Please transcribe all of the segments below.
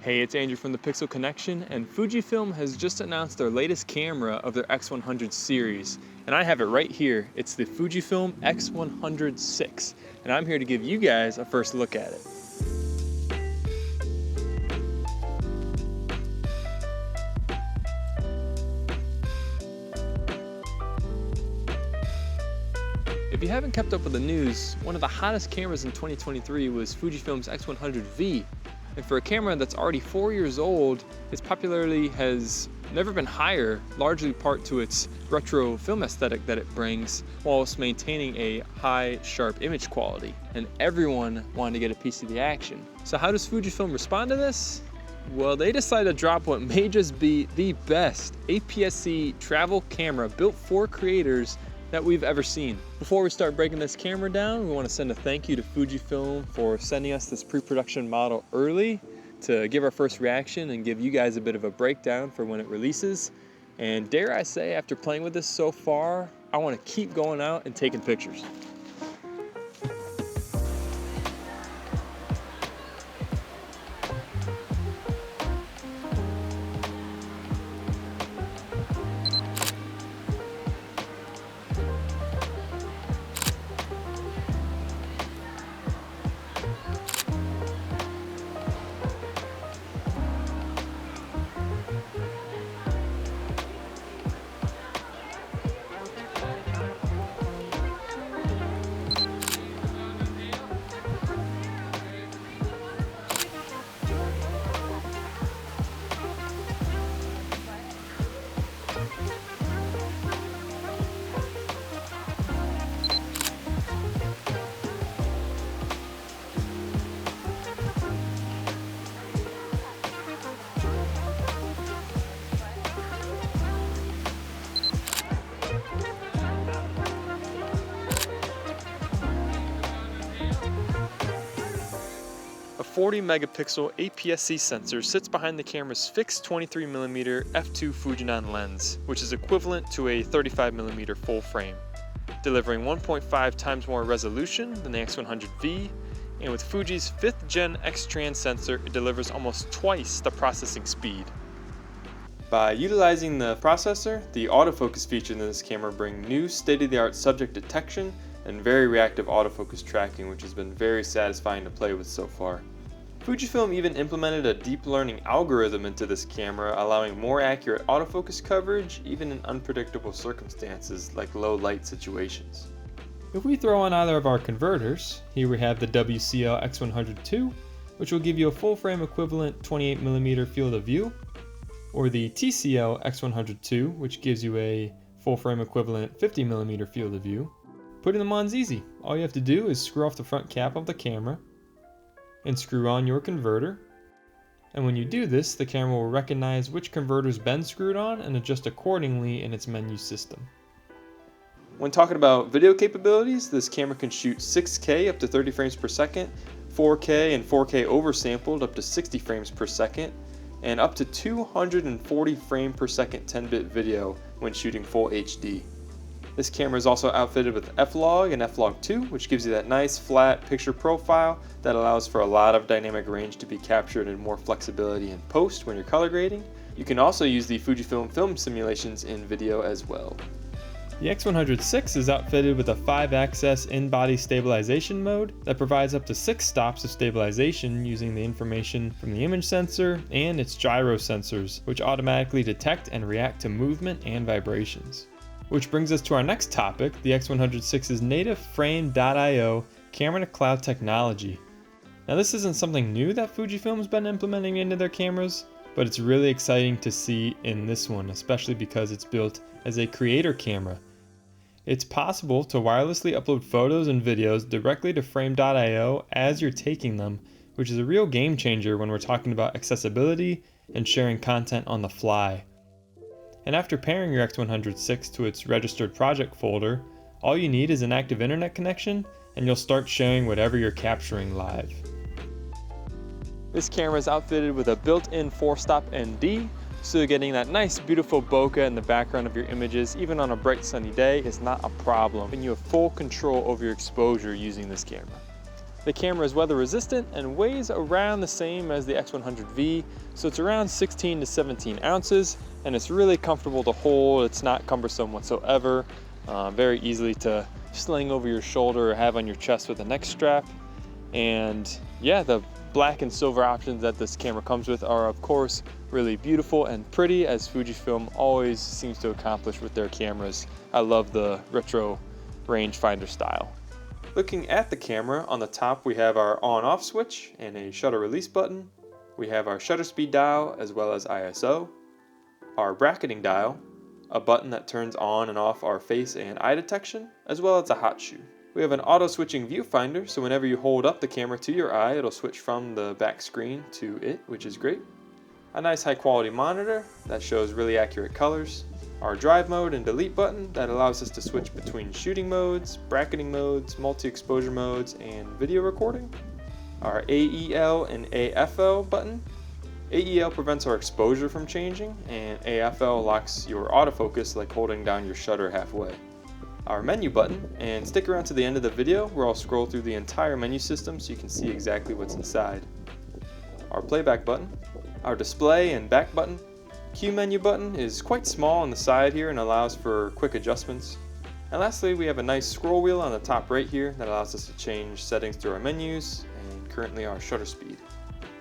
Hey, it's Andrew from the Pixel Connection, and Fujifilm has just announced their latest camera of their X100 series. And I have it right here. It's the Fujifilm X100VI, and I'm here to give you guys a first look at it. If you haven't kept up with the news, one of the hottest cameras in 2023 was Fujifilm's X100V. And for a camera that's already 4 years old, its popularity has never been higher, largely part to its retro film aesthetic that it brings, whilst maintaining a high, sharp image quality. And everyone wanted to get a piece of the action. So how does Fujifilm respond to this? Well, they decided to drop what may just be the best APS-C travel camera built for creators that we've ever seen. Before we start breaking this camera down, we want to send a thank you to Fujifilm for sending us this pre-production model early to give our first reaction and give you guys a bit of a breakdown for when it releases. And dare I say, after playing with this so far, I want to keep going out and taking pictures. A 40 megapixel APS-C sensor sits behind the camera's fixed 23mm f2 Fujinon lens, which is equivalent to a 35mm full frame, delivering 1.5 times more resolution than the X100V, and with Fuji's 5th gen X-Trans sensor, it delivers almost twice the processing speed. By utilizing the processor, the autofocus feature in this camera brings new state-of-the-art subject detection and very reactive autofocus tracking, which has been very satisfying to play with so far. Fujifilm even implemented a deep learning algorithm into this camera, allowing more accurate autofocus coverage even in unpredictable circumstances like low light situations. If we throw on either of our converters, here we have the WCL X100II, which will give you a full frame equivalent 28mm field of view, or the TCL X100II, which gives you a full frame equivalent 50mm field of view. Putting them on is easy. All you have to do is screw off the front cap of the camera and screw on your converter. And when you do this, the camera will recognize which converter's been screwed on and adjust accordingly in its menu system. When talking about video capabilities, this camera can shoot 6K up to 30 frames per second, 4K and 4K oversampled up to 60 frames per second, and up to 240 frame per second 10-bit video when shooting full HD. This camera is also outfitted with F-Log and F-Log2, which gives you that nice flat picture profile that allows for a lot of dynamic range to be captured and more flexibility in post when you're color grading. You can also use the Fujifilm film simulations in video as well. The X100VI is outfitted with a 5-axis in-body stabilization mode that provides up to 6 stops of stabilization using the information from the image sensor and its gyro sensors, which automatically detect and react to movement and vibrations. Which brings us to our next topic, the X100VI's native Frame.io camera-to-cloud technology. Now this isn't something new that Fujifilm's been implementing into their cameras, but it's really exciting to see in this one, especially because it's built as a creator camera. It's possible to wirelessly upload photos and videos directly to Frame.io as you're taking them, which is a real game changer when we're talking about accessibility and sharing content on the fly. And after pairing your X100VI to its registered project folder, all you need is an active internet connection and you'll start sharing whatever you're capturing live. This camera is outfitted with a built-in 4-stop ND, so getting that nice beautiful bokeh in the background of your images, even on a bright sunny day, is not a problem, and you have full control over your exposure using this camera. The camera is weather resistant and weighs around the same as the X100V, so it's around 16 to 17 ounces, and it's really comfortable to hold. It's not cumbersome whatsoever, very easily to sling over your shoulder or have on your chest with a neck strap. And yeah, the black and silver options that this camera comes with are of course really beautiful and pretty, as Fujifilm always seems to accomplish with their cameras. I love the retro rangefinder style. Looking at the camera, on the top we have our on-off switch and a shutter release button. We have our shutter speed dial as well as ISO, our bracketing dial, a button that turns on and off our face and eye detection, as well as a hot shoe. We have an auto switching viewfinder, so whenever you hold up the camera to your eye, it'll switch from the back screen to it, which is great. A nice high quality monitor that shows really accurate colors. Our drive mode and delete button that allows us to switch between shooting modes, bracketing modes, multi-exposure modes, and video recording. Our AEL and AFL button. AEL prevents our exposure from changing, and AFL locks your autofocus like holding down your shutter halfway. Our menu button, and stick around to the end of the video where I'll scroll through the entire menu system so you can see exactly what's inside. Our playback button. Our display and back button. Q menu button is quite small on the side here and allows for quick adjustments. And lastly, we have a nice scroll wheel on the top right here that allows us to change settings through our menus and currently our shutter speed.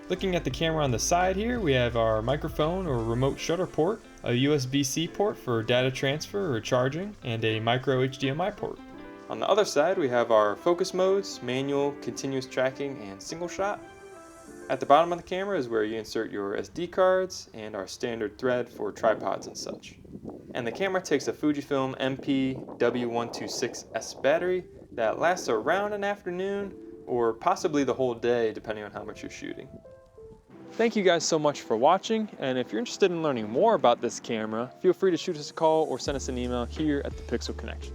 Looking at the camera on the side here, we have our microphone or remote shutter port, a USB-C port for data transfer or charging, and a micro HDMI port. On the other side, we have our focus modes, manual, continuous tracking, and single shot. At the bottom of the camera is where you insert your SD cards and our standard thread for tripods and such. And the camera takes a Fujifilm MP-W126S battery that lasts around an afternoon or possibly the whole day depending on how much you're shooting. Thank you guys so much for watching, and if you're interested in learning more about this camera, feel free to shoot us a call or send us an email here at the Pixel Connection.